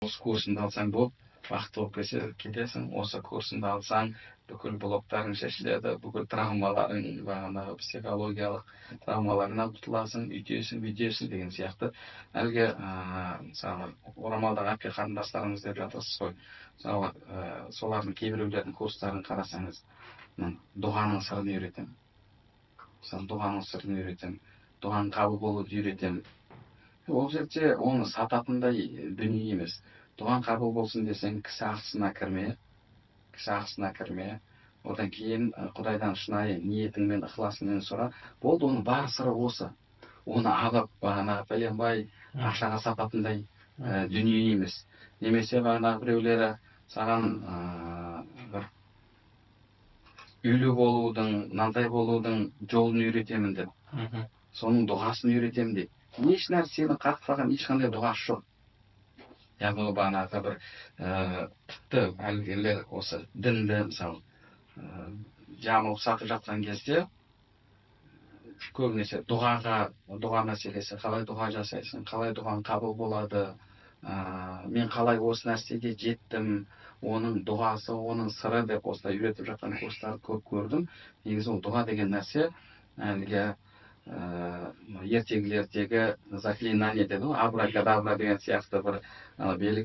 осы курсыңды алсаң болып, бақытты болып кетесің. Осы курсыңды алсаң, бүкіл блоктарың шешіледі, бүкіл травмаларың, бағанағы психологиялық травмаларынан құтыласың, үйтесің, бүйтесің деген сияқты. Әлгі мысалы орамалдағы әпке қарындастарымыз деп жатырсыз ғой. Мысалы солардың кейбіреулердің курстарын қарасаңыз, дұғаның сырын үйретемін. Мысалы дұғаның сырын үйретемін, дұғаның қабыл болуды үйретемін. Ол жерде оны сататындай дүние емес. Дұғаң қабыл болсын десең, кісі ақысына кірме. Одан кейін Құдайдан шынайы ниетіңмен, ықыласыңмен сұра. Болды, оның бар сыры осы. Оны алып, бағанағы пәленбай ақшаға сататындай дүние емес. Немесе бағанағы біреулері саған бір үйлі болудың, мынандай болудың жолын үйретемін деп, соның дұғасын үйретемін деп. Еш нәрсені қақпаған ешқандай дұғасы жоқ. Яғни бағанағы бір тіпті әлгілер осы дінді мысалы жамылып сатып жатқан кезде көбінесе дұға мәселесі, қалай дұға жасайсың, қалай дұғаң қабыл болады, мен қалай осы нәрсеге жеттім, оның дұғасы, оның сыры деп осылай үйретіп жатқан курстарды көп көрдім. Негізі ол дұға деген нәрсе әлгі ертегілердегі заклинание деді ғой, абракадабра деген сияқты бір белгі